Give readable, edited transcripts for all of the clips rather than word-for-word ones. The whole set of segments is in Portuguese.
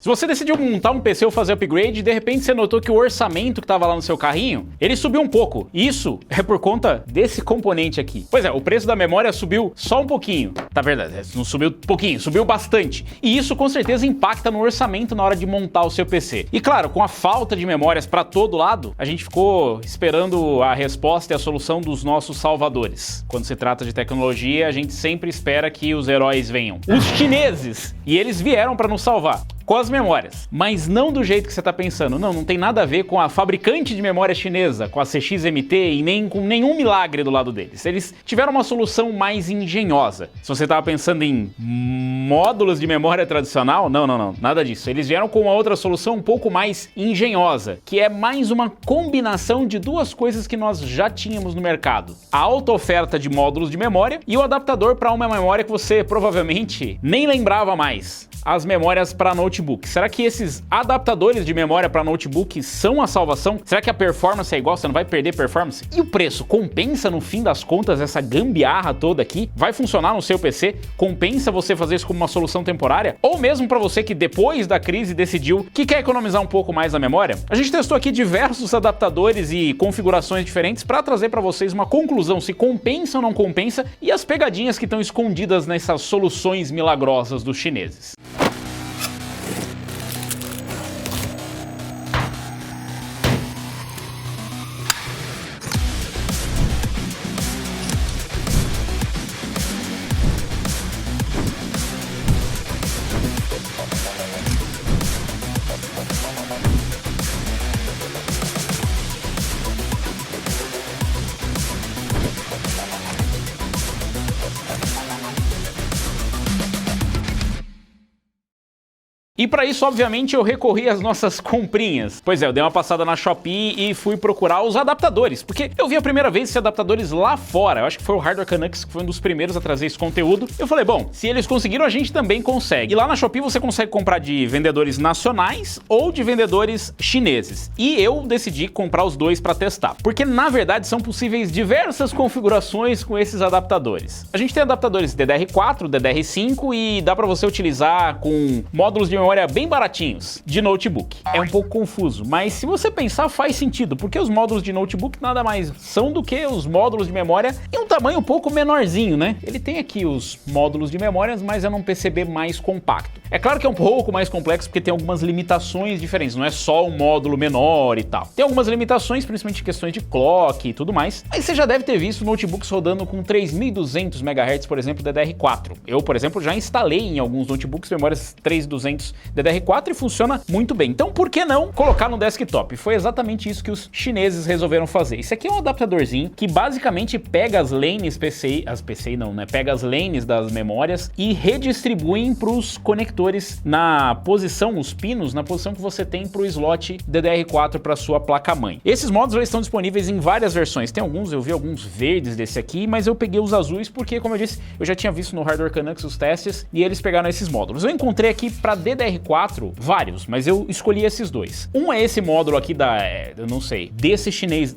Se você decidiu montar um PC ou fazer upgrade e de repente você notou que o orçamento que estava lá no seu carrinho, ele subiu um pouco. Isso é por conta desse componente aqui. Pois é, o preço da memória subiu só um pouquinho. Tá verdade, não subiu pouquinho, subiu bastante. E isso com certeza impacta no orçamento na hora de montar o seu PC. E claro, com a falta de memórias para todo lado, a gente ficou esperando a resposta e a solução dos nossos salvadores. Quando se trata de tecnologia, a gente sempre espera que os heróis venham. Os chineses! E eles vieram para nos salvar. Com as memórias, mas não do jeito que você está pensando. Não tem nada a ver com a fabricante de memória chinesa, com a CXMT e nem com nenhum milagre do lado deles. Eles tiveram uma solução mais engenhosa. Se você estava pensando em módulos de memória tradicional, não, nada disso. Eles vieram com uma outra solução um pouco mais engenhosa, que é mais uma combinação de duas coisas que nós já tínhamos no mercado. A alta oferta de módulos de memória e o adaptador para uma memória que você provavelmente nem lembrava mais. As memórias para notebook. Será que esses adaptadores de memória para notebook são a salvação? Será que a performance é igual? Você não vai perder performance? E o preço? Compensa no fim das contas essa gambiarra toda aqui? Vai funcionar no seu PC? Compensa você fazer isso como uma solução temporária? Ou mesmo para você que depois da crise decidiu que quer economizar um pouco mais na memória? A gente testou aqui diversos adaptadores e configurações diferentes para trazer para vocês uma conclusão se compensa ou não compensa e as pegadinhas que estão escondidas nessas soluções milagrosas dos chineses. E para isso, obviamente, eu recorri às nossas comprinhas. Pois é, eu dei uma passada na Shopee e fui procurar os adaptadores, porque eu vi a primeira vez esses adaptadores lá fora. Eu acho que foi o Hardware Canucks que foi um dos primeiros a trazer esse conteúdo. Eu falei, bom, se eles conseguiram, a gente também consegue. E lá na Shopee você consegue comprar de vendedores nacionais ou de vendedores chineses. E eu decidi comprar os dois para testar, porque na verdade são possíveis diversas configurações com esses adaptadores. A gente tem adaptadores DDR4, DDR5 e dá para você utilizar com módulos de memória bem baratinhos de notebook. É um pouco confuso, mas se você pensar faz sentido, porque os módulos de notebook nada mais são do que os módulos de memória em um tamanho um pouco menorzinho, né? Ele tem aqui os módulos de memórias, mas é num PCB mais compacto. É claro que é um pouco mais complexo porque tem algumas limitações diferentes, não é só um módulo menor e tal. Tem algumas limitações, principalmente questões de clock e tudo mais, mas você já deve ter visto notebooks rodando com 3200 MHz, por exemplo, DDR4. Eu, por exemplo, já instalei em alguns notebooks memórias 3200 DDR4 e funciona muito bem. Então, por que não colocar no desktop? Foi exatamente isso que os chineses resolveram fazer. Esse aqui é um adaptadorzinho que basicamente pega as lanes pega as lanes das memórias e redistribuem para os conectores na posição, os pinos, na posição que você tem para o slot DDR4 para sua placa-mãe. Esses módulos eles estão disponíveis em várias versões. Tem alguns, eu vi alguns verdes desse aqui, mas eu peguei os azuis porque, como eu disse, eu já tinha visto no Hardware Canucks os testes e eles pegaram esses módulos. Eu encontrei aqui para DDR4 vários, mas eu escolhi esses dois. Um é esse módulo aqui eu não sei, desse chinês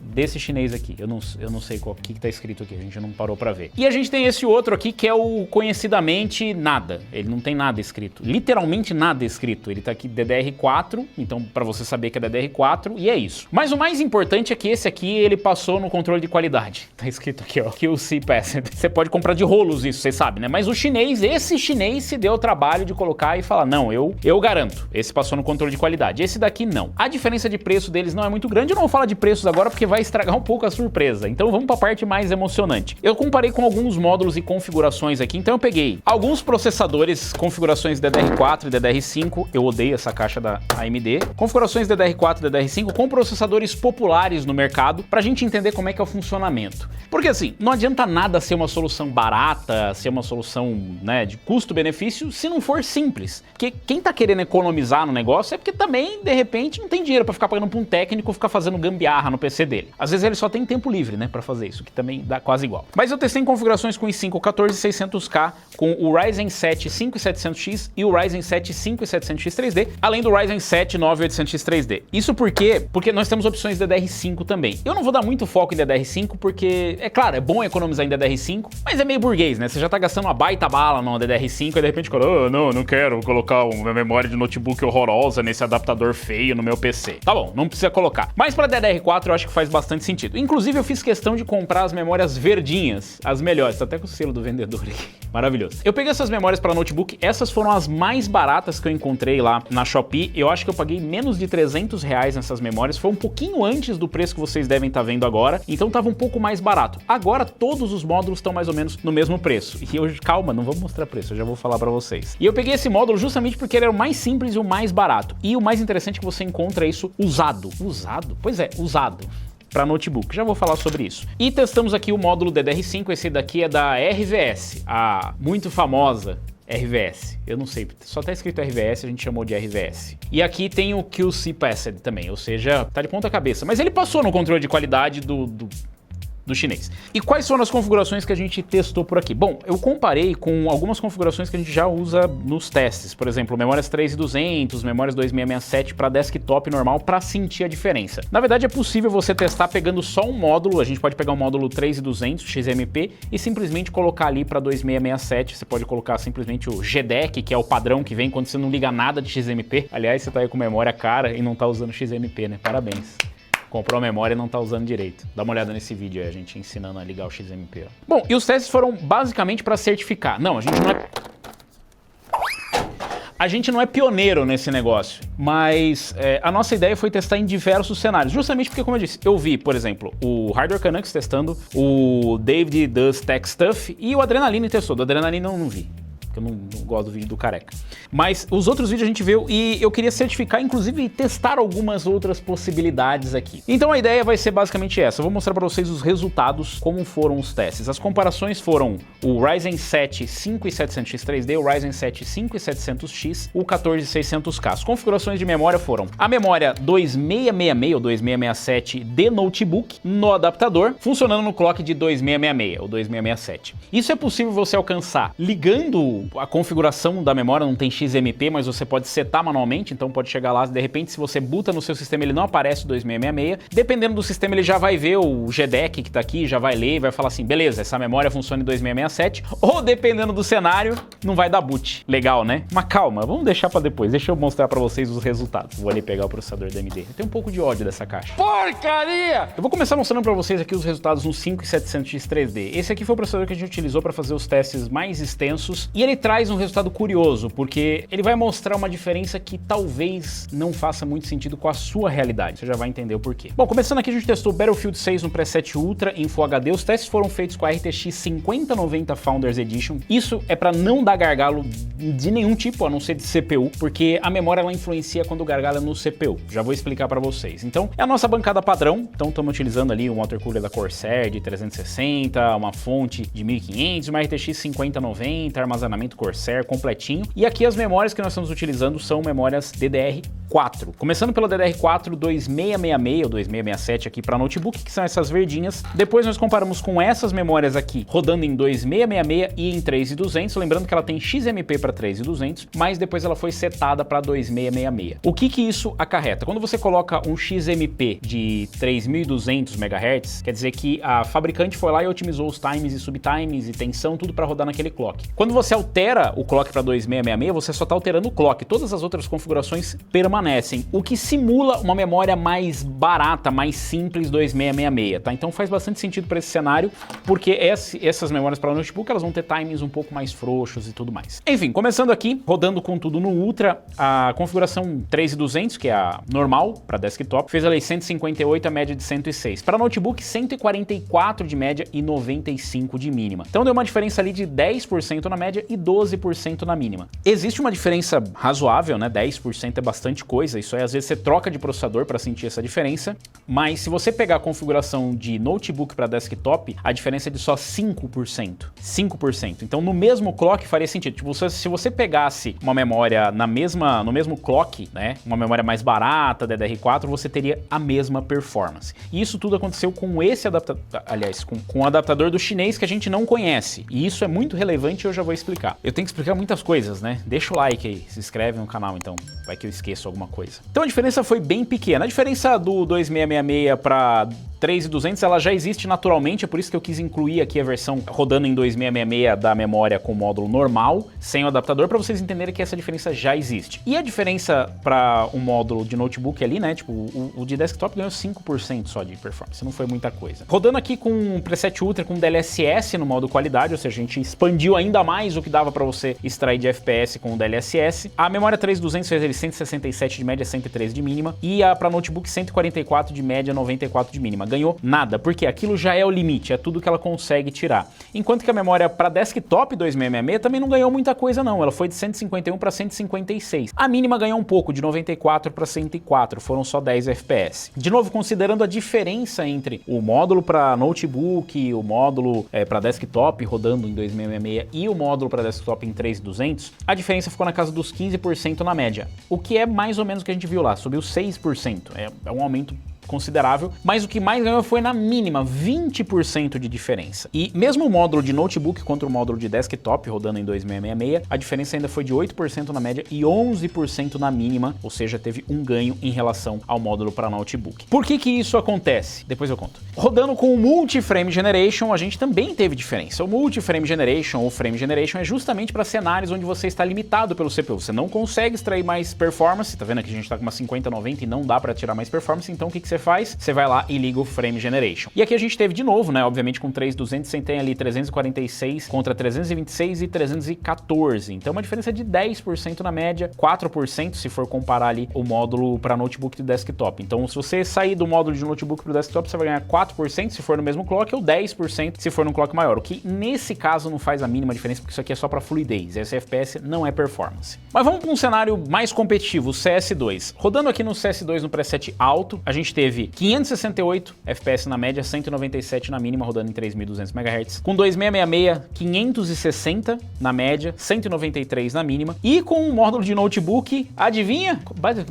aqui. Eu não sei o que tá escrito aqui, a gente não parou para ver. E a gente tem esse outro aqui que é o conhecidamente nada. Ele não tem nada escrito. Literalmente nada escrito. Ele tá aqui DDR4, então para você saber que é DDR4 e é isso. Mas o mais importante é que esse aqui ele passou no controle de qualidade. Tá escrito aqui, ó, QC Pass. Você pode comprar de rolos isso, você sabe, né? Mas esse chinês se deu o trabalho de colocar e falar, não, eu garanto, esse passou no controle de qualidade, esse daqui não. A diferença de preço deles não é muito grande, eu não vou falar de preços agora porque vai estragar um pouco a surpresa, então vamos para a parte mais emocionante. Eu comparei com alguns módulos e configurações aqui, então eu peguei alguns processadores, configurações DDR4 e DDR5, eu odeio essa caixa da AMD, configurações DDR4 e DDR5 com processadores populares no mercado, pra gente entender como é que é o funcionamento. Porque assim, não adianta nada ser uma solução barata, ser uma solução, né, de custo-benefício, se não for simples, porque quem tá querendo economizar no negócio é porque também, de repente, não tem dinheiro pra ficar pagando pra um técnico ficar fazendo gambiarra no PC dele. Às vezes ele só tem tempo livre, né, pra fazer isso, que também dá quase igual. Mas eu testei em configurações com i5 14600K, com o Ryzen 7 5700X e o Ryzen 7 5700X 3D, além do Ryzen 7 9800X 3D. Isso por quê? Porque nós temos opções DDR5 também. Eu não vou dar muito foco em DDR5 porque, é claro, é bom economizar em DDR5, mas é meio burguês, né? Você já tá gastando uma baita bala no DDR5 e de repente fala, não quero colocar uma memória de notebook horrorosa nesse adaptador feio no meu PC. Tá bom, não precisa colocar. Mas para DDR4 eu acho que faz bastante sentido. Inclusive eu fiz questão de comprar as memórias verdinhas, as melhores, tá até com o selo do vendedor aqui. Maravilhoso. Eu peguei essas memórias para notebook, essas foram as mais baratas que eu encontrei lá na Shopee. Eu acho que eu paguei menos de R$300 nessas memórias, foi um pouquinho antes do preço que vocês devem estar vendo agora, então tava um pouco mais barato. Agora todos os módulos estão mais ou menos no mesmo preço. E eu, calma, não vou mostrar preço, eu já vou falar para vocês. E eu peguei esse módulo justamente porque ele era o mais simples e o mais barato. E o mais interessante é que você encontra isso usado. Usado? Pois é, usado. Para notebook, já vou falar sobre isso. E testamos aqui o módulo DDR5, esse daqui é da RVS, a muito famosa RVS, eu não sei, só tá escrito RVS, a gente chamou de RVS. E aqui tem o QC Passed também, ou seja, tá de ponta cabeça, mas ele passou no controle de qualidade do chinês. E quais foram as configurações que a gente testou por aqui? Bom, eu comparei com algumas configurações que a gente já usa nos testes, por exemplo, memórias 3200, memórias 2667 para desktop normal para sentir a diferença. Na verdade é possível você testar pegando só um módulo, a gente pode pegar um módulo 3200 XMP e simplesmente colocar ali para 2667, você pode colocar simplesmente o GDEC, que é o padrão que vem quando você não liga nada de XMP. Aliás, você tá aí com memória cara e não tá usando XMP, né? Parabéns. Comprou a memória e não tá usando direito. Dá uma olhada nesse vídeo aí, a gente ensinando a ligar o XMP. Ó. Bom, e os testes foram basicamente para certificar. Não, a gente não é pioneiro nesse negócio, mas a nossa ideia foi testar em diversos cenários, justamente porque, como eu disse, eu vi, por exemplo, o Hardware Canucks testando, o David Does Tech Stuff e o Adrenaline testou. Do Adrenaline não vi. Porque eu não gosto do vídeo do careca. Mas os outros vídeos a gente viu e eu queria certificar, inclusive testar algumas outras possibilidades aqui. Então a ideia vai ser basicamente essa. Eu vou mostrar para vocês os resultados, como foram os testes. As comparações foram o Ryzen 7 5700X 3D, o Ryzen 7 5700X, o 14600K. As configurações de memória foram a memória 2666 ou 2667 de notebook no adaptador, funcionando no clock de 2666 ou 2667. Isso é possível você alcançar ligando a configuração da memória, não tem XMP, mas você pode setar manualmente, então pode chegar lá, de repente se você boota no seu sistema ele não aparece o 2666, dependendo do sistema ele já vai ver o GDEC que tá aqui, já vai ler e vai falar assim, beleza, essa memória funciona em 2667, ou dependendo do cenário, não vai dar boot. Legal, né? Mas calma, vamos deixar pra depois, deixa eu mostrar pra vocês os resultados. Vou ali pegar o processador da AMD, eu tenho um pouco de ódio dessa caixa. Porcaria! Eu vou começar mostrando pra vocês aqui os resultados no 5700X 3D. Esse aqui foi o processador que a gente utilizou pra fazer os testes mais extensos, e ele traz um resultado curioso, porque ele vai mostrar uma diferença que talvez não faça muito sentido com a sua realidade. Você já vai entender o porquê. Bom, começando aqui, a gente testou Battlefield 6 no preset Ultra em Full HD. Os testes foram feitos com a RTX 5090 Founders Edition. Isso é para não dar gargalo de nenhum tipo, a não ser de CPU, porque a memória ela influencia quando o gargalo é no CPU. Já vou explicar para vocês. Então, é a nossa bancada padrão. Então, estamos utilizando ali um water cooler da Corsair de 360, uma fonte de 1500, uma RTX 5090, armazenamento Corsair completinho. E aqui as memórias que nós estamos utilizando são memórias DDR4. Começando pela DDR4 2666 ou 2667 aqui para notebook, que são essas verdinhas. Depois nós comparamos com essas memórias aqui, rodando em 2666 e em 3200. Lembrando que ela tem XMP para 3200, mas depois ela foi setada para 2666. O que isso acarreta? Quando você coloca um XMP de 3200 MHz, quer dizer que a fabricante foi lá e otimizou os times e subtimes e tensão, tudo para rodar naquele clock. Quando você altera o clock para 2666, você só está alterando o clock. Todas as outras configurações permanecem, o que simula uma memória mais barata, mais simples 2666, tá? Então faz bastante sentido para esse cenário, porque essas memórias para notebook, elas vão ter timings um pouco mais frouxos e tudo mais. Enfim, começando aqui, rodando com tudo no Ultra, a configuração 3200, que é a normal para desktop, fez ali 158, a média de 106. Para notebook, 144 de média e 95 de mínima. Então deu uma diferença ali de 10% na média e 12% na mínima. Existe uma diferença razoável, né? 10% é bastante coisa, isso aí às vezes você troca de processador para sentir essa diferença, mas se você pegar a configuração de notebook para desktop, a diferença é de só 5%. 5%. Então no mesmo clock faria sentido. Tipo, se você pegasse uma memória no mesmo clock, né? Uma memória mais barata, DDR4, você teria a mesma performance. E isso tudo aconteceu com esse adaptador, aliás, com o adaptador do chinês que a gente não conhece. E isso é muito relevante e eu já vou explicar. explicar. Eu tenho que explicar muitas coisas, né? Deixa o like aí, se inscreve no canal então, vai que eu esqueço alguma coisa. Então a diferença foi bem pequena. A diferença do 2666 para 3200 ela já existe naturalmente, é por isso que eu quis incluir aqui a versão rodando em 2666 da memória com módulo normal, sem o adaptador, para vocês entenderem que essa diferença já existe. E a diferença para um módulo de notebook ali, né, tipo, o de desktop ganhou 5% só de performance, não foi muita coisa. Rodando aqui com um preset Ultra com DLSS no modo qualidade, ou seja, a gente expandiu ainda mais o que dava para você extrair de FPS com o DLSS. A memória 3200 fez ele 167 de média, 113 de mínima, e a para notebook 144 de média, 94 de mínima. Ganhou nada, porque aquilo já é o limite, é tudo que ela consegue tirar. Enquanto que a memória para desktop 2666 também não ganhou muita coisa não, ela foi de 151 para 156. A mínima ganhou um pouco, de 94 para 104, foram só 10 FPS. De novo, considerando a diferença entre o módulo para notebook, o módulo para desktop rodando em 2666 e o módulo para desktop em 3200, a diferença ficou na casa dos 15% na média, o que é mais ou menos o que a gente viu lá, subiu 6%, é um aumento considerável, mas o que mais ganhou foi na mínima, 20% de diferença. E mesmo o módulo de notebook contra o módulo de desktop rodando em 2666, a diferença ainda foi de 8% na média e 11% na mínima, ou seja, teve um ganho em relação ao módulo para notebook. Por que isso acontece? Depois eu conto. Rodando com o Multi-Frame Generation, a gente também teve diferença. O Multi-Frame Generation ou Frame Generation é justamente para cenários onde você está limitado pelo CPU. Você não consegue extrair mais performance, tá vendo aqui a gente está com uma 5090 e não dá para tirar mais performance, então o que você faz? Você vai lá e liga o Frame Generation. E aqui a gente teve de novo, né? Obviamente com 3200 você tem ali 346 contra 326 e 314. Então uma diferença de 10% na média, 4% se for comparar ali o módulo para notebook e desktop. Então se você sair do módulo de notebook para o desktop, você vai ganhar 4% se for no mesmo clock ou 10% se for num clock maior. O que nesse caso não faz a mínima diferença, porque isso aqui é só para fluidez. Esse FPS não é performance. Mas vamos para um cenário mais competitivo, o CS2. Rodando aqui no CS2 no preset alto, a gente teve 568 FPS na média, 197 na mínima, rodando em 3200 MHz. Com 2666, 560 na média, 193 na mínima. E com um módulo de notebook, adivinha?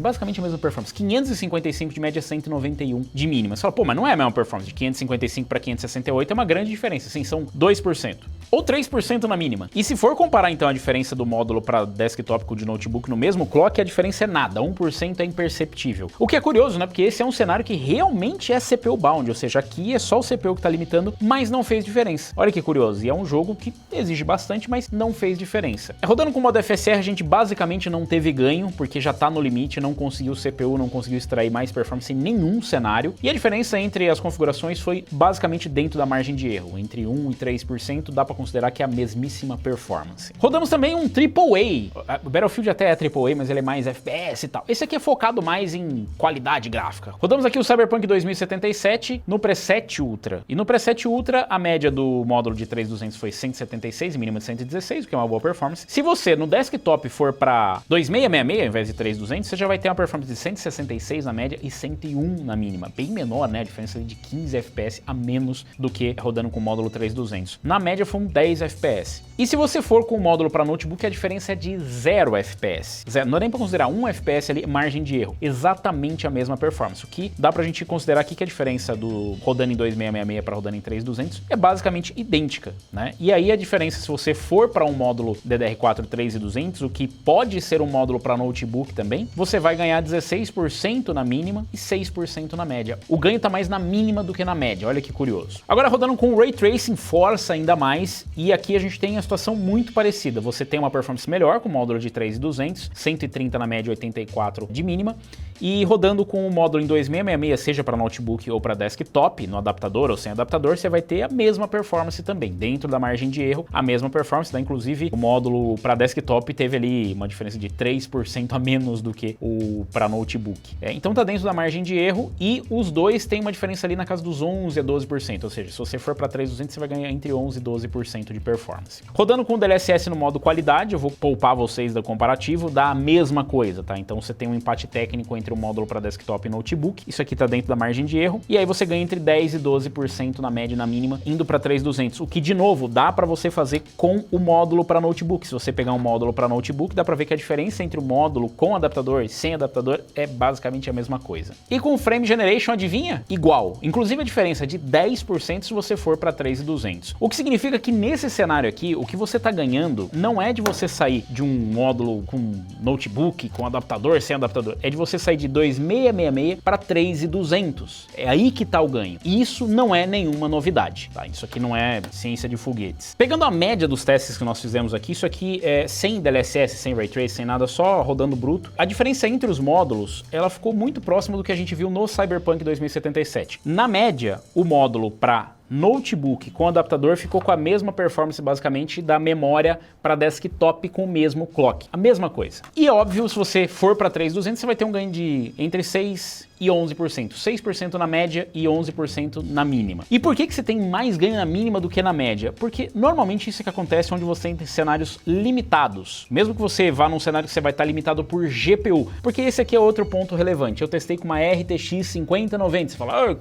Basicamente a mesma performance. 555 de média, 191 de mínima. Você fala, pô, mas não é a mesma performance. De 555 para 568 é uma grande diferença. Sim, são 2%. Ou 3% na mínima. E se for comparar então a diferença do módulo para desktop com o de notebook no mesmo clock, a diferença é nada. 1% é imperceptível. O que é curioso, né? Porque esse é um cenário que realmente é CPU bound, ou seja, aqui é só o CPU que está limitando, mas não fez diferença. Olha que curioso, e é um jogo que exige bastante, mas não fez diferença. Rodando com o modo FSR, a gente basicamente não teve ganho, porque já está no limite, não conseguiu CPU, não conseguiu extrair mais performance em nenhum cenário, e a diferença entre as configurações foi basicamente dentro da margem de erro, entre 1 e 3%, dá para considerar que é a mesmíssima performance. Rodamos também um AAA, o Battlefield até é AAA, mas ele é mais FPS e tal. Esse aqui é focado mais em qualidade gráfica. Rodamos aqui o Cyberpunk 2077 no preset Ultra. E no preset Ultra, a média do módulo de 3200 foi 176, mínima de 116, o que é uma boa performance. Se você no desktop for para 2666 ao invés de 3200, você já vai ter uma performance de 166 na média e 101 na mínima. Bem menor, né? A diferença de 15 FPS a menos do que rodando com o módulo 3200. Na média foram 10 FPS. E se você for com o módulo para notebook, a diferença é de 0 FPS. Não é nem para considerar 1 FPS ali, margem de erro. Exatamente a mesma performance. O que dá pra gente considerar aqui que a diferença do rodando em 2666 para rodando em 3200 é basicamente idêntica, né? E aí a diferença, se você for para um módulo DDR4 3200, o que pode ser um módulo para notebook também, você vai ganhar 16% na mínima e 6% na média. O ganho tá mais na mínima do que na média, olha que curioso. Agora rodando com o Ray Tracing força ainda mais, e aqui a gente tem a situação muito parecida. Você tem uma performance melhor com o módulo de 3200, 130 na média, 84 de mínima, e rodando com o módulo em 2666, seja para notebook ou para desktop, no adaptador ou sem adaptador, você vai ter a mesma performance também, dentro da margem de erro, a mesma performance, inclusive o módulo para desktop teve ali uma diferença de 3% a menos do que o para notebook. Então tá dentro da margem de erro e os dois têm uma diferença ali na casa dos 11 a 12%, ou seja, se você for para 3200 você vai ganhar entre 11 e 12% de performance. Rodando com o DLSS no modo qualidade, eu vou poupar vocês do comparativo, dá a mesma coisa, tá? Então você tem um empate técnico entre entre o módulo para desktop e notebook. Isso aqui está dentro da margem de erro. E aí você ganha entre 10% e 12% na média e na mínima, indo para 3.200. O que, de novo, dá para você fazer com o módulo para notebook. Se você pegar um módulo para notebook, dá para ver que a diferença entre o módulo com adaptador e sem adaptador é basicamente a mesma coisa. E com o Frame Generation, adivinha? Igual. Inclusive a diferença é de 10% se você for para 3.200. O que significa que nesse cenário aqui, o que você está ganhando não é de você sair de um módulo com notebook, com adaptador, sem adaptador. É de você sair de 2.666 para 3.200. É aí que está o ganho. E isso não é nenhuma novidade, tá? Isso aqui não é ciência de foguetes. Pegando a média dos testes que nós fizemos aqui, isso aqui é sem DLSS, sem Ray Trace, sem nada, só rodando bruto. A diferença entre os módulos, ela ficou muito próxima do que a gente viu no Cyberpunk 2077. Na média, o módulo para notebook com adaptador ficou com a mesma performance basicamente da memória para desktop com o mesmo clock. A mesma coisa. E óbvio, se você for para 3.200, você vai ter um ganho de entre 6% e 11%. 6% na média e 11% na mínima. E por que você tem mais ganho na mínima do que na média? Porque normalmente isso é que acontece onde você tem cenários limitados. Mesmo que você vá num cenário que você vai estar limitado por GPU. Porque esse aqui é outro ponto relevante. Eu testei com uma RTX 5090. Você fala...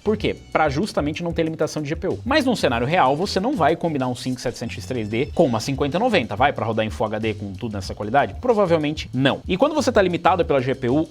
Por quê? Para justamente não ter limitação de GPU. Mas num cenário real, você não vai combinar um 5700X 3D com uma 5090. Vai para rodar em Full HD com tudo nessa qualidade? Provavelmente não. E quando você está limitado pela GPU,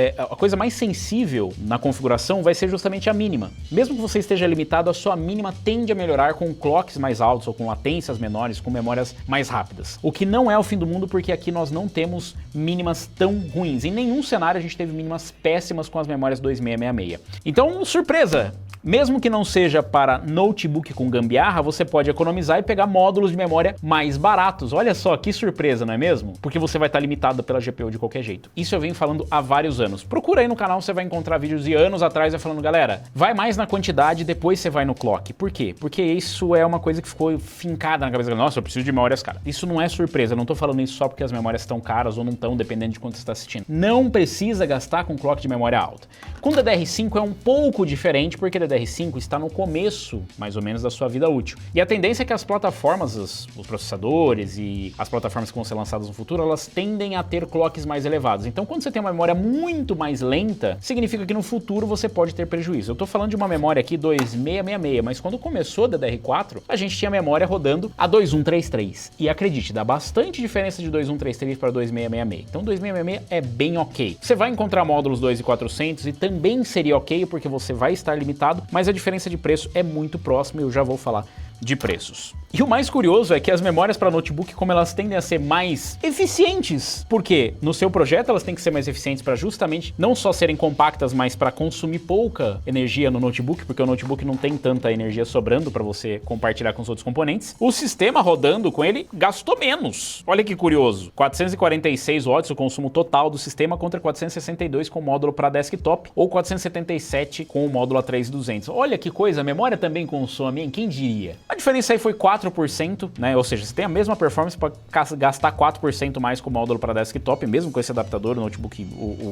a coisa mais sensível na configuração vai ser justamente a mínima. Mesmo que você esteja limitado, a sua mínima tende a melhorar com clocks mais altos ou com latências menores, com memórias mais rápidas. O que não é o fim do mundo, porque aqui nós não temos mínimas tão ruins. Em nenhum cenário a gente teve mínimas péssimas com as memórias 2666. Então, surpresa! Mesmo que não seja para notebook com gambiarra, você pode economizar e pegar módulos de memória mais baratos. Olha só, que surpresa, não é mesmo? Porque você vai estar limitado pela GPU de qualquer jeito. Isso eu venho falando há vários anos. Procura aí no canal, você vai encontrar vídeos de anos atrás eu falando, galera, vai mais na quantidade, depois você vai no clock. Por quê? Porque isso é uma coisa que ficou fincada na cabeça. Nossa, eu preciso de memórias caras. Isso não é surpresa, eu não tô falando isso só porque as memórias estão caras ou não estão, dependendo de quanto você está assistindo. Não precisa gastar com clock de memória alta. Com DDR5 é um pouco diferente, porque DDR5 está no começo, mais ou menos, da sua vida útil. E a tendência é que as plataformas, os processadores e as plataformas que vão ser lançadas no futuro, elas tendem a ter clocks mais elevados. Então, quando você tem uma memória muito mais lenta, significa que no futuro você pode ter prejuízo. Eu tô falando de uma memória aqui 2666, mas quando começou a DDR4, a gente tinha memória rodando a 2133. E acredite, dá bastante diferença de 2133 para 2666. Então 2666 é bem ok. Você vai encontrar módulos 2400 e também seria ok, porque você vai estar limitado, mas a diferença de preço é muito próxima e eu já vou falar de preços. E o mais curioso é que as memórias para notebook, como elas tendem a ser mais eficientes, porque no seu projeto elas têm que ser mais eficientes para justamente não só serem compactas, mas para consumir pouca energia no notebook, porque o notebook não tem tanta energia sobrando para você compartilhar com os outros componentes. O sistema rodando com ele gastou menos. Olha que curioso. 446 watts o consumo total do sistema contra 462 com o módulo para desktop ou 477 com o módulo A3200. Olha que coisa, a memória também consome, hein? Quem diria? A diferença aí foi 4%, né? Ou seja, você tem a mesma performance para gastar 4% mais com o módulo para desktop, mesmo com esse adaptador, o notebook,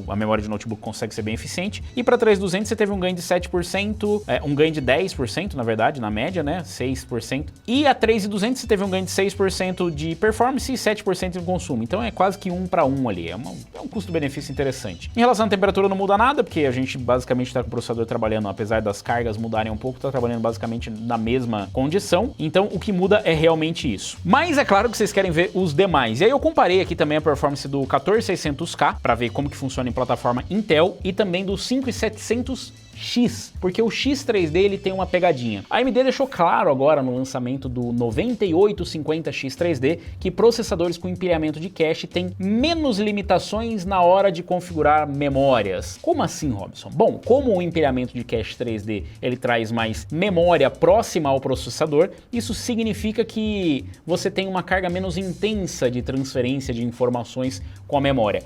a memória de notebook consegue ser bem eficiente. E para 3200 você teve um ganho de 7%, um ganho de 10%, na verdade, na média, né? 6%. E a 3200 você teve um ganho de 6% de performance e 7% de consumo. Então é quase que 1 para 1 ali. É um custo-benefício interessante. Em relação à temperatura não muda nada, porque a gente basicamente está com o processador trabalhando, apesar das cargas mudarem um pouco, está trabalhando basicamente na mesma condição. Então o que muda é realmente isso. Mas é claro que vocês querem ver os demais. E aí eu comparei aqui também a performance do 14600K para ver como que funciona em plataforma Intel e também do 5700X, porque o X3D ele tem uma pegadinha. A AMD deixou claro agora no lançamento do 9850X3D que processadores com empilhamento de cache têm menos limitações na hora de configurar memórias. Como assim, Robson? Bom, como o empilhamento de cache 3D ele traz mais memória próxima ao processador, isso significa que você tem uma carga menos intensa de transferência de informações com a memória.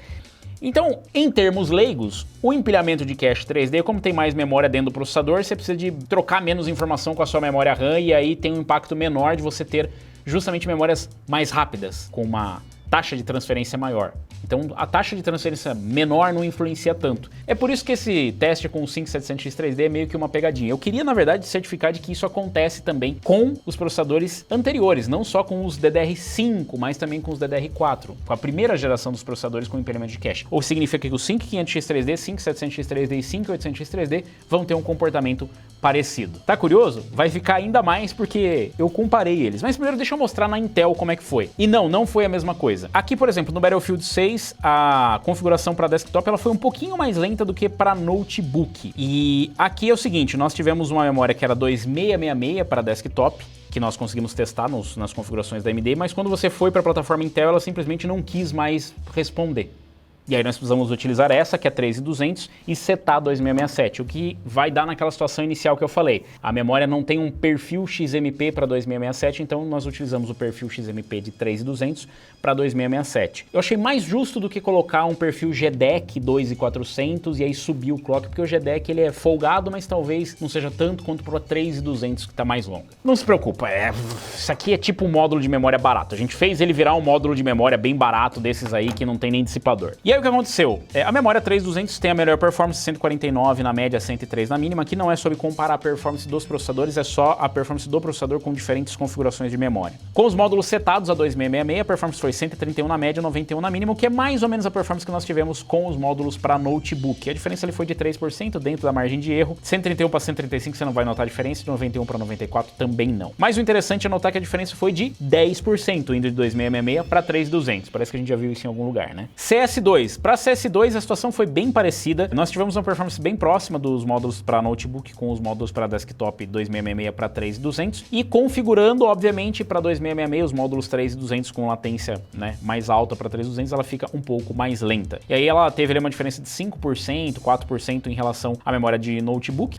Então, em termos leigos, o empilhamento de cache 3D, como tem mais memória dentro do processador, você precisa de trocar menos informação com a sua memória RAM e aí tem um impacto menor de você ter justamente memórias mais rápidas, com uma taxa de transferência maior. Então a taxa de transferência menor não influencia tanto. É por isso que esse teste com o 5700X3D é meio que uma pegadinha. Eu queria, na verdade, certificar de que isso acontece também com os processadores anteriores, não só com os DDR5, mas também com os DDR4, com a primeira geração dos processadores com implemento de cache. Ou significa que o 5500X3D, 5700X3D e 5800X3D vão ter um comportamento parecido. Tá curioso? Vai ficar ainda mais porque eu comparei eles. Mas primeiro deixa eu mostrar na Intel como é que foi. E não foi a mesma coisa. Aqui, por exemplo, no Battlefield 6, a configuração para desktop ela foi um pouquinho mais lenta do que para notebook. E aqui é o seguinte, nós tivemos uma memória que era 2666 para desktop, que nós conseguimos testar nas configurações da AMD, mas quando você foi para a plataforma Intel, ela simplesmente não quis mais responder. E aí nós precisamos utilizar essa, que é 3200, e setar 2667, o que vai dar naquela situação inicial que eu falei. A memória não tem um perfil XMP para 2667, então nós utilizamos o perfil XMP de 3200 para 2667. Eu achei mais justo do que colocar um perfil GDEC 2400 e aí subir o clock, porque o GDEC ele é folgado, mas talvez não seja tanto quanto para 3200, que está mais longa. Não se preocupa, isso aqui é tipo um módulo de memória barato. A gente fez ele virar um módulo de memória bem barato desses aí que não tem nem dissipador. E aí o que aconteceu? A memória 3200 tem a melhor performance, 149 na média, 103 na mínima, que não é sobre comparar a performance dos processadores, é só a performance do processador com diferentes configurações de memória. Com os módulos setados a 2666, a performance foi 131 na média, 91 na mínima, o que é mais ou menos a performance que nós tivemos com os módulos para notebook. A diferença ali foi de 3% dentro da margem de erro. 131 para 135 você não vai notar a diferença, de 91 para 94 também não. Mas o interessante é notar que a diferença foi de 10%, indo de 2666 para 3200. Parece que a gente já viu isso em algum lugar, né? CS2. Para CS2 a situação foi bem parecida. Nós tivemos uma performance bem próxima dos módulos para notebook com os módulos para desktop 2666 para 3200 e configurando, obviamente, para 2666 os módulos 3200 com latência, né, mais alta para 3200, ela fica um pouco mais lenta. E aí ela teve ali uma diferença de 5%, 4% em relação à memória de notebook,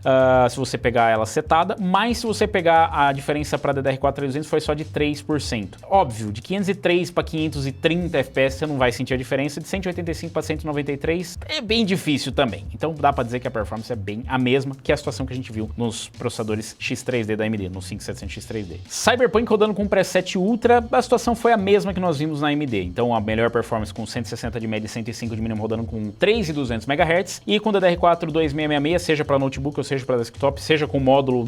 se você pegar ela setada, mas se você pegar a diferença para DDR4 3200 foi só de 3%. Óbvio, de 503 para 530 FPS você não vai sentir a diferença, de 185 para 193 é bem difícil também. Então dá para dizer que a performance é bem a mesma que a situação que a gente viu nos processadores X3D da AMD, no 5700X3D. Cyberpunk rodando com preset Ultra, a situação foi a mesma que nós vimos na AMD. Então a melhor performance com 160 de média e 105 de mínimo rodando com 3.200 MHz e com DDR4 2666, seja para notebook ou seja para desktop, seja com módulo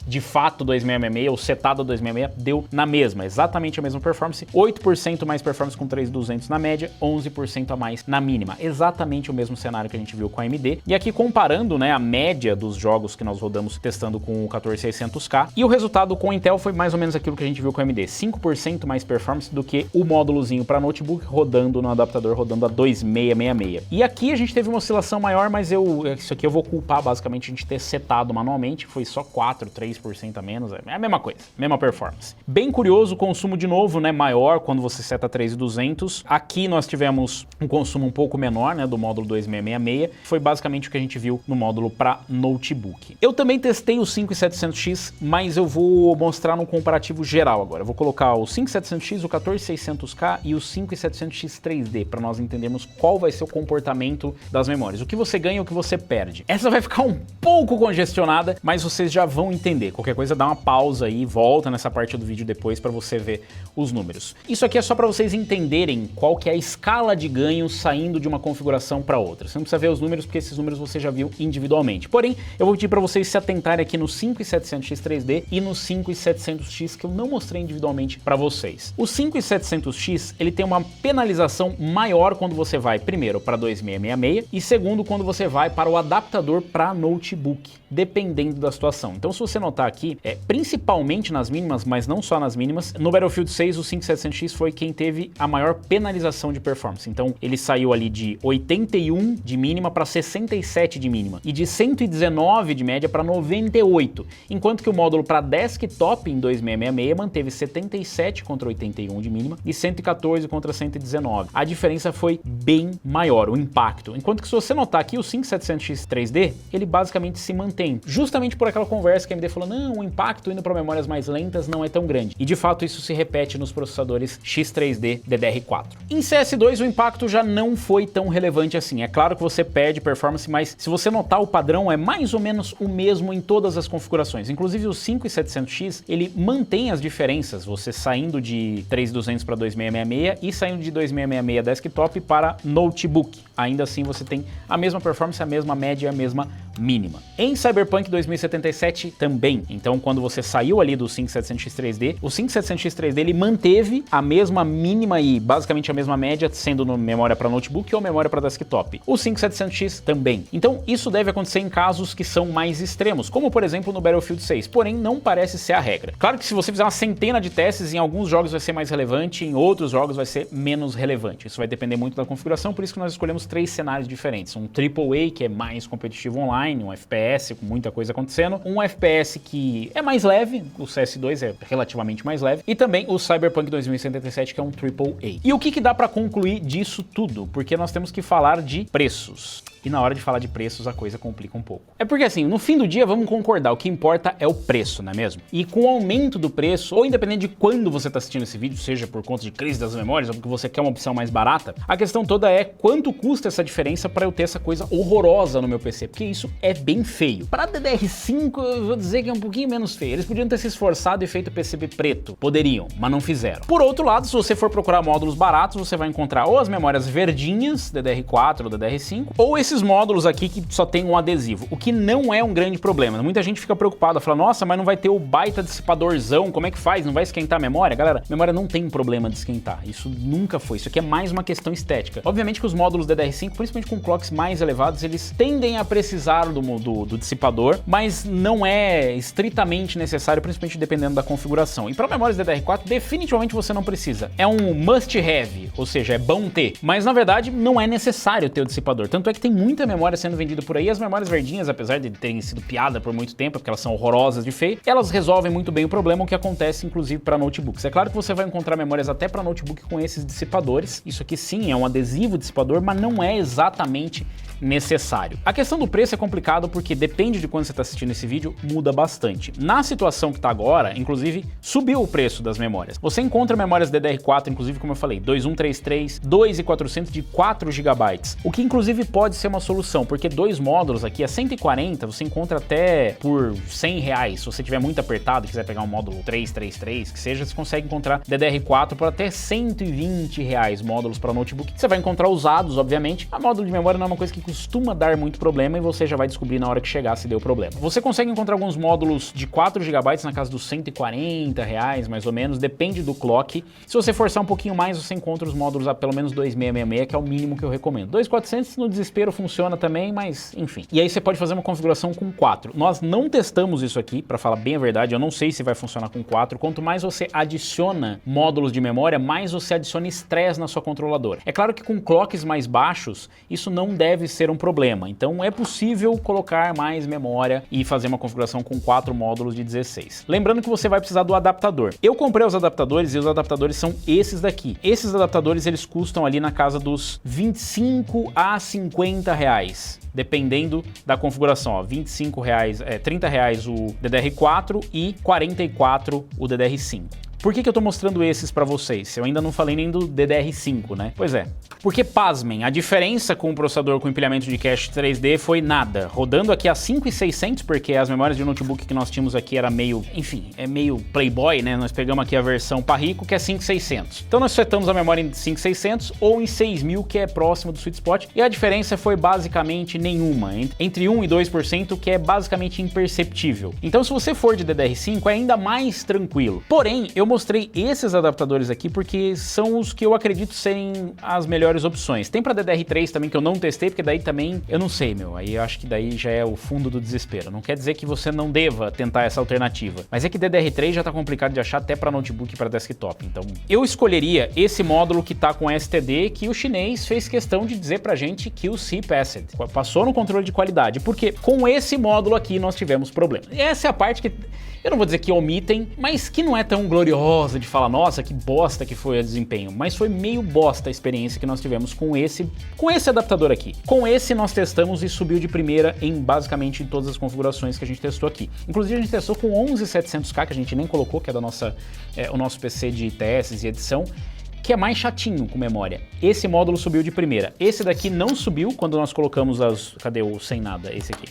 de fato 2666 ou setado 266, deu na mesma, exatamente a mesma performance, 8% mais performance com 3.200 na média, 11% a mais na mínima, exatamente o mesmo cenário que a gente viu com a AMD. E aqui comparando, né, a média dos jogos que nós rodamos testando com o 14600K, e o resultado com a Intel foi mais ou menos aquilo que a gente viu com a AMD, 5% mais performance do que o módulozinho para notebook rodando no adaptador, rodando a 2666. E aqui a gente teve uma oscilação maior, mas isso aqui eu vou culpar basicamente a gente ter setado manualmente, foi só 3% a menos, é a mesma coisa, mesma performance. Bem curioso, o consumo de novo, né, maior quando você seta 3200. Aqui nós tivemos um consumo um pouco menor, né, do módulo 2666, foi basicamente o que a gente viu no módulo para notebook. Eu também testei o 5700X, mas eu vou mostrar no comparativo geral agora. Eu vou colocar o 5700X, o 14600K e o 5700X3D para nós entendermos qual vai ser o comportamento das memórias, o que você ganha e o que você perde. Essa vai ficar um pouco congestionada, mas vocês já vão entender. Qualquer coisa dá uma pausa aí, volta nessa parte do vídeo depois para você ver os números. Isso aqui é só para vocês entenderem qual que é a escala de ganho saindo de uma configuração para outra. Você não precisa ver os números porque esses números você já viu individualmente. Porém, eu vou pedir para vocês se atentarem aqui no 5700X3D e no 5700X que eu não mostrei individualmente para vocês. O 5700X, ele tem uma penalização maior quando você vai primeiro para 2666 e segundo quando você vai para o adaptador para notebook, dependendo da situação. Então, se você notar aqui, principalmente nas mínimas, mas não só nas mínimas, no Battlefield 6 o 5700X foi quem teve a maior penalização de performance. Então ele saiu ali de 81 de mínima para 67 de mínima e de 119 de média para 98, enquanto que o módulo para desktop em 2666 manteve 77 contra 81 de mínima e 114 contra 119. A diferença foi bem maior, o impacto. Enquanto que se você notar aqui o 5700X3D, ele basicamente se mantém, justamente por aquela conversa que a AMD falou, não, o impacto indo para memórias mais lentas não é tão grande. E de fato isso se repete nos processadores X3D DDR4. Em CS2 o impacto já não foi tão relevante assim. É claro que você perde performance, mas se você notar, o padrão é mais ou menos o mesmo em todas as configurações. Inclusive o 5700X, ele mantém as diferenças, você saindo de 3200 para 2666 e saindo de 2666 desktop para notebook. Ainda assim você tem a mesma performance, a mesma média e a mesma mínima. Em Cyberpunk 2077 também. Então quando você saiu ali do 5700X 3D, o 5700X 3D ele manteve a mesma mínima e basicamente a mesma média, sendo no memória para notebook ou memória para desktop. O 5700X também. Então isso deve acontecer em casos que são mais extremos, como por exemplo no Battlefield 6, porém não parece ser a regra. Claro que se você fizer uma centena de testes, em alguns jogos vai ser mais relevante, em outros jogos vai ser menos relevante. Isso vai depender muito da configuração, por isso que nós escolhemos 3 cenários diferentes. Um AAA, que é mais competitivo online, um FPS com muita coisa acontecendo, um FPS que é mais leve, o CS2 é relativamente mais leve, e também o Cyberpunk 2077, que é um AAA. E o que dá para concluir disso tudo? Porque nós temos que falar de preços. E na hora de falar de preços a coisa complica um pouco. É porque assim, no fim do dia vamos concordar, o que importa é o preço, não é mesmo? E com o aumento do preço, ou independente de quando você está assistindo esse vídeo, seja por conta de crise das memórias ou porque você quer uma opção mais barata, a questão toda é quanto custa essa diferença para eu ter essa coisa horrorosa no meu PC, porque isso é bem feio. Para DDR5 eu vou dizer que é um pouquinho menos feio, eles podiam ter se esforçado e feito PCB preto, poderiam, mas não fizeram. Por outro lado, se você for procurar módulos baratos, você vai encontrar ou as memórias verdinhas, DDR4 ou DDR5, ou esses módulos aqui que só tem um adesivo, o que não é um grande problema. Muita gente fica preocupada, fala, nossa, mas não vai ter o baita dissipadorzão, como é que faz? Não vai esquentar a memória? Galera, memória não tem problema de esquentar, isso nunca foi, isso aqui é mais uma questão estética. Obviamente que os módulos DDR5, principalmente com clocks mais elevados, eles tendem a precisar do dissipador, mas não é estritamente necessário, principalmente dependendo da configuração. E para memórias DDR4, definitivamente você não precisa. É um must have, ou seja, é bom ter, mas na verdade não é necessário ter o dissipador, tanto é que tem muita memória sendo vendida por aí. As memórias verdinhas, apesar de terem sido piada por muito tempo, porque elas são horrorosas de feio, elas resolvem muito bem o problema, o que acontece inclusive para notebooks. É claro que você vai encontrar memórias até para notebook com esses dissipadores. Isso aqui sim é um adesivo dissipador, mas não é exatamente necessário. A questão do preço é complicado porque depende de quando você está assistindo esse vídeo, muda bastante. Na situação que está agora, inclusive, subiu o preço das memórias. Você encontra memórias DDR4, inclusive, como eu falei, 2133, 2.400 de 4 GB, o que inclusive pode ser uma solução, porque dois módulos aqui a 140 você encontra até por R$100. Se você tiver muito apertado e quiser pegar um módulo 333, que seja, você consegue encontrar DDR4 por até R$120 módulos para notebook. Você vai encontrar usados, obviamente. A módulo de memória não é uma coisa que costuma dar muito problema e você já vai descobrir na hora que chegar se deu problema. Você consegue encontrar alguns módulos de 4 GB na casa dos R$140, mais ou menos, depende do clock. Se você forçar um pouquinho mais, você encontra os módulos a pelo menos 2666, que é o mínimo que eu recomendo. 2400 no desespero funciona também, mas enfim. E aí você pode fazer uma configuração com 4. Nós não testamos isso aqui, para falar bem a verdade, eu não sei se vai funcionar com 4. Quanto mais você adiciona módulos de memória, mais você adiciona estresse na sua controladora. É claro que com clocks mais baixos, isso não deve ser um problema. Então é possível colocar mais memória e fazer uma configuração com 4 módulos de 16. Lembrando que você vai precisar do adaptador. Eu comprei os adaptadores e os adaptadores são esses daqui. Esses adaptadores eles custam ali na casa dos R$25 a R$50, dependendo da configuração. Ó, R$25, R$30 o DDR4 e R$44 o DDR5. Por que eu tô mostrando esses pra vocês? Eu ainda não falei nem do DDR5, né? Pois é. Porque, pasmem, a diferença com o processador com empilhamento de cache 3D foi nada. Rodando aqui a 5.600, porque as memórias de notebook que nós tínhamos aqui era meio, enfim, é meio playboy, né? Nós pegamos aqui a versão parrico, que é 5.600. Então nós setamos a memória em 5.600 ou em 6.000, que é próximo do sweet spot. E a diferença foi basicamente nenhuma. Entre 1 e 2%, que é basicamente imperceptível. Então se você for de DDR5, é ainda mais tranquilo. Porém, eu mostrei esses adaptadores aqui porque são os que eu acredito serem as melhores opções. Tem para DDR3 também que eu não testei, porque daí também, eu não sei, meu, aí eu acho que daí já é o fundo do desespero. Não quer dizer que você não deva tentar essa alternativa, mas é que DDR3 já tá complicado de achar até para notebook e para desktop. Então, eu escolheria esse módulo que tá com STD, que o chinês fez questão de dizer pra gente que o QC passed. Passou no controle de qualidade, porque com esse módulo aqui nós tivemos problema. Essa é a parte que eu não vou dizer que omitem, mas que não é tão gloriosa de falar, nossa, que bosta que foi o desempenho, mas foi meio bosta a experiência que nós tivemos com esse adaptador aqui. Com esse nós testamos e subiu de primeira em basicamente todas as configurações que a gente testou aqui. Inclusive a gente testou com 11700K, que a gente nem colocou, que é da o nosso PC de testes e edição. que é mais chatinho com memória. Esse módulo subiu de primeira. Esse daqui não subiu quando nós colocamos as... Cadê o sem nada? Esse aqui.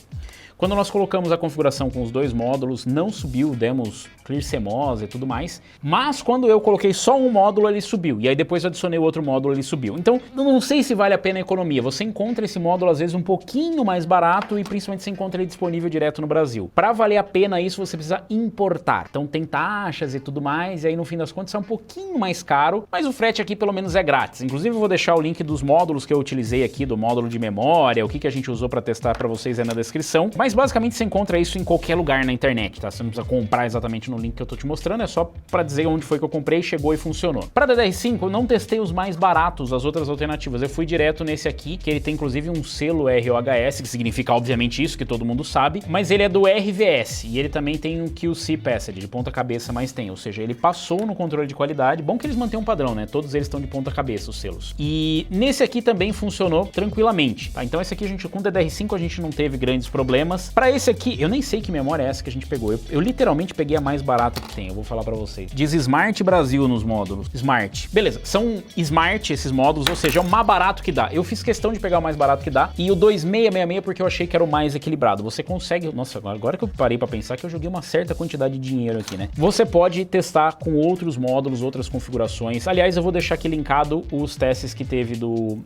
Quando nós colocamos a configuração com os dois módulos, não subiu, demos clear CMOS e tudo mais, mas quando eu coloquei só um módulo, ele subiu, e aí depois eu adicionei o outro módulo, ele subiu. Então, eu não sei se vale a pena a economia, você encontra esse módulo às vezes um pouquinho mais barato e principalmente você encontra ele disponível direto no Brasil. Para valer a pena isso, você precisa importar, então tem taxas e tudo mais, e aí no fim das contas é um pouquinho mais caro, mas o frete aqui pelo menos é grátis. Inclusive eu vou deixar o link dos módulos que eu utilizei aqui, do módulo de memória, o que a gente usou para testar para vocês aí na descrição, mas basicamente você encontra isso em qualquer lugar na internet, tá? Você não precisa comprar exatamente no link que eu tô te mostrando, é só para dizer onde foi que eu comprei, chegou e funcionou. Para DDR5 eu não testei os mais baratos, as outras alternativas, eu fui direto nesse aqui, que ele tem inclusive um selo ROHS, que significa obviamente isso, que todo mundo sabe, mas ele é do RVS, e ele também tem um QC Passage, de ponta cabeça, mas tem, ou seja, ele passou no controle de qualidade, bom que eles mantêm um padrão, né? Todos eles estão de ponta cabeça, os selos. E nesse aqui também funcionou tranquilamente, tá? Então esse aqui com DDR5 a gente não teve grandes problemas. Para esse aqui, eu nem sei que memória é essa que a gente pegou. Eu literalmente peguei a mais barata que tem, eu vou falar pra vocês. Diz Smart Brasil nos módulos. Smart. Beleza, são Smart esses módulos, ou seja, é o mais barato que dá. Eu fiz questão de pegar o mais barato que dá e o 2666 porque eu achei que era o mais equilibrado. Você consegue... Nossa, agora que eu parei pra pensar que eu joguei uma certa quantidade de dinheiro aqui, né? Você pode testar com outros módulos, outras configurações. Aliás, eu vou deixar aqui linkado os testes que teve do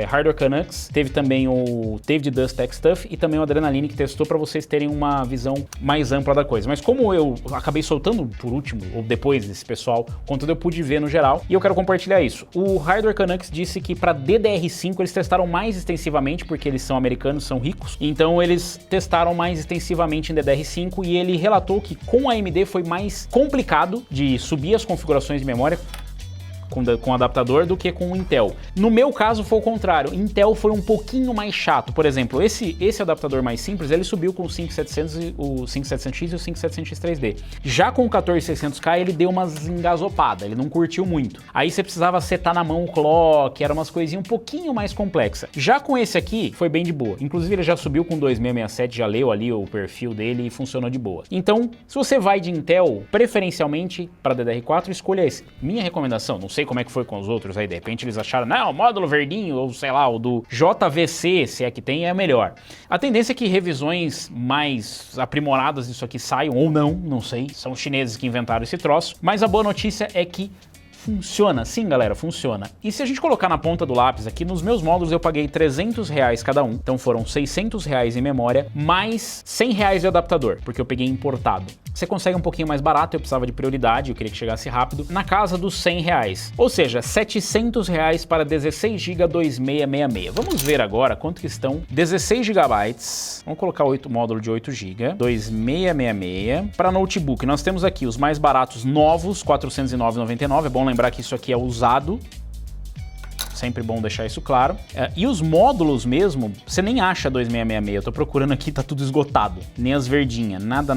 Hardware Canucks, teve também o David Dust Tech Stuff e também o Adrenaline que testou pra vocês terem uma visão mais ampla da coisa. Mas como eu acabei soltando por último, ou depois desse pessoal, contudo eu pude ver no geral, e eu quero compartilhar isso. O Hardware Canucks disse que para DDR5 eles testaram mais extensivamente, porque eles são americanos, são ricos, então eles testaram mais extensivamente em DDR5 e ele relatou que com a AMD foi mais complicado de subir as configurações de memória com adaptador do que com o Intel. No meu caso foi o contrário, Intel foi um pouquinho mais chato. Por exemplo, esse adaptador mais simples, ele subiu com o 5700, o 5700X e o 5700X 3D. Já com o 14600K ele deu umas engasopadas, ele não curtiu muito. Aí você precisava setar na mão o clock, era umas coisinhas um pouquinho mais complexas. Já com esse aqui, foi bem de boa. Inclusive ele já subiu com 2667, já leu ali o perfil dele e funcionou de boa. Então, se você vai de Intel, preferencialmente para DDR4, escolha esse. Minha recomendação, não sei como é que foi com os outros aí, de repente eles acharam, não, o módulo verdinho, ou sei lá, o do JVC, se é que tem, é melhor. A tendência é que revisões mais aprimoradas disso aqui saiam, ou não sei, são os chineses que inventaram esse troço, mas a boa notícia é que funciona, sim galera, funciona. E se a gente colocar na ponta do lápis aqui, nos meus módulos eu paguei R$300 cada um, então foram R$600 em memória, mais R$100 de adaptador, porque eu peguei importado. Você consegue um pouquinho mais barato, eu precisava de prioridade, eu queria que chegasse rápido, na casa dos R$100. Ou seja, R$700 para 16 GB 2666. Vamos ver agora quanto que estão 16 GB. Vamos colocar módulo de 8 GB, 2666. Para notebook, nós temos aqui os mais baratos novos, R$409,99. É bom lembrar que isso aqui é usado. Sempre bom deixar isso claro. E os módulos mesmo, você nem acha 2666. Eu tô procurando aqui, tá tudo esgotado. Nem as verdinhas, nada.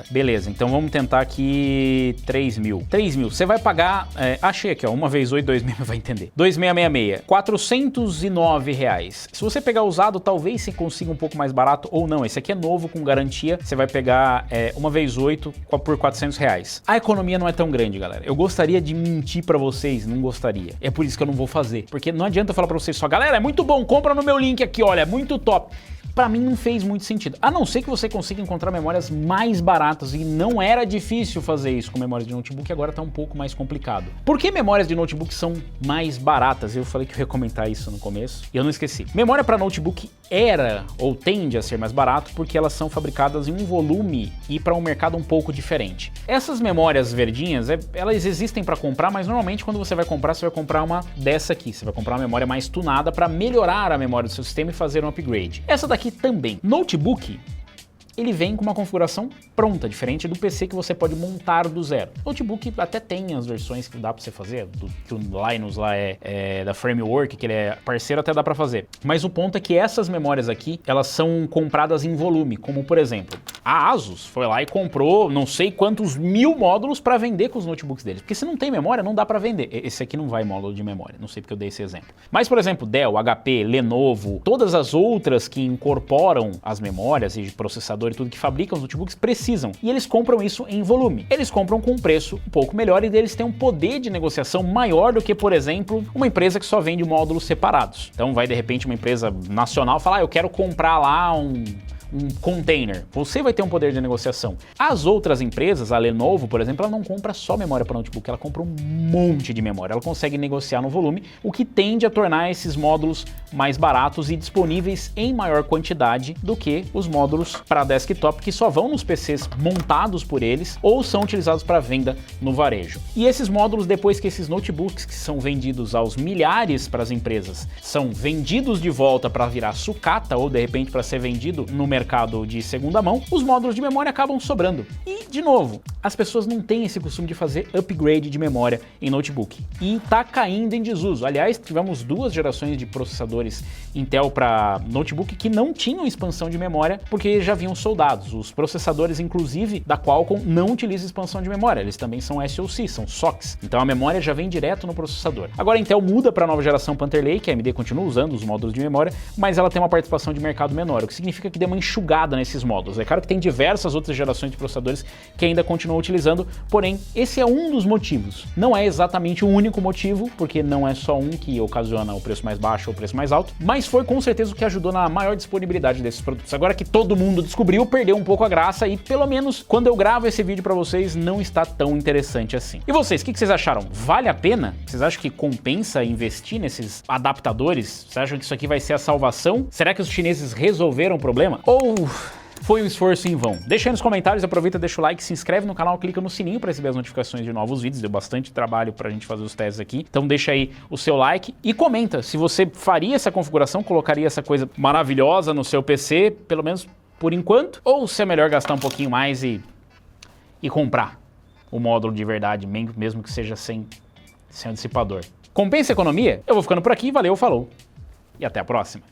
Beleza, então vamos tentar aqui 3.000. 3.000, você vai pagar... achei aqui, ó, 1 vezes 8, 2.000, vai entender. 2666, R$409. Se você pegar usado, talvez você consiga um pouco mais barato ou não. Esse aqui é novo, com garantia. Você vai pegar 1 vezes 8 por R$400. A economia não é tão grande, galera. Eu gostaria de mentir pra vocês, não gostaria. É por isso que eu não vou fazer. Porque não adianta eu falar pra vocês só, galera, é muito bom, compra no meu link aqui, olha, é muito top. Pra mim não fez muito sentido, a não ser que você consiga encontrar memórias mais baratas, e não era difícil fazer isso com memórias de notebook, agora tá um pouco mais complicado. Por que memórias de notebook são mais baratas? Eu falei que eu ia comentar isso no começo e eu não esqueci. Memória para notebook era ou tende a ser mais barato porque elas são fabricadas em um volume e para um mercado um pouco diferente. Essas memórias verdinhas, elas existem para comprar, mas normalmente quando você vai comprar uma dessa aqui, você vai comprar uma memória mais tunada para melhorar a memória do seu sistema e fazer um upgrade. Essa daqui também. Notebook, ele vem com uma configuração pronta, diferente do PC que você pode montar do zero. Notebook até tem as versões que dá pra você fazer, que o Linus lá é da Framework, que ele é parceiro, até dá pra fazer. Mas o ponto é que essas memórias aqui, elas são compradas em volume, como por exemplo, a Asus foi lá e comprou não sei quantos 1000 módulos pra vender com os notebooks deles, porque se não tem memória, não dá pra vender. Esse aqui não vai módulo de memória, não sei porque eu dei esse exemplo. Mas, por exemplo, Dell, HP, Lenovo, todas as outras que incorporam as memórias e processadores computador e tudo que fabricam os notebooks precisam. E eles compram isso em volume. Eles compram com um preço um pouco melhor e eles têm um poder de negociação maior do que, por exemplo, uma empresa que só vende módulos separados. Então vai de repente uma empresa nacional falar, eu quero comprar lá um container, você vai ter um poder de negociação. As outras empresas, a Lenovo, por exemplo, ela não compra só memória para notebook, ela compra um monte de memória, ela consegue negociar no volume, o que tende a tornar esses módulos mais baratos e disponíveis em maior quantidade do que os módulos para desktop que só vão nos PCs montados por eles ou são utilizados para venda no varejo. E esses módulos, depois que esses notebooks que são vendidos aos milhares para as empresas, são vendidos de volta para virar sucata ou de repente para ser vendido no mercado de segunda mão, os módulos de memória acabam sobrando. E, de novo, as pessoas não têm esse costume de fazer upgrade de memória em notebook. E tá caindo em desuso. Aliás, tivemos 2 gerações de processadores Intel para notebook que não tinham expansão de memória porque já vinham soldados. Os processadores, inclusive, da Qualcomm não utilizam expansão de memória. Eles também são SoC, são SoCs. Então a memória já vem direto no processador. Agora a Intel muda para a nova geração Panther Lake, a AMD continua usando os módulos de memória, mas ela tem uma participação de mercado menor, o que significa que deu uma enxugada nesses módulos. É claro que tem diversas outras gerações de processadores que ainda continuam utilizando, porém, esse é um dos motivos. Não é exatamente o único motivo, porque não é só um que ocasiona o preço mais baixo ou o preço mais alto, mas foi com certeza o que ajudou na maior disponibilidade desses produtos. Agora que todo mundo descobriu, perdeu um pouco a graça e, pelo menos, quando eu gravo esse vídeo pra vocês, não está tão interessante assim. E vocês, o que vocês acharam? Vale a pena? Vocês acham que compensa investir nesses adaptadores? Vocês acham que isso aqui vai ser a salvação? Será que os chineses resolveram o problema? Ou foi um esforço em vão? Deixa aí nos comentários, aproveita, deixa o like, se inscreve no canal, clica no sininho para receber as notificações de novos vídeos, deu bastante trabalho pra gente fazer os testes aqui, então deixa aí o seu like e comenta se você faria essa configuração, colocaria essa coisa maravilhosa no seu PC, pelo menos por enquanto, ou se é melhor gastar um pouquinho mais e comprar o módulo de verdade, mesmo que seja sem o dissipador. Compensa a economia? Eu vou ficando por aqui, valeu, falou e até a próxima.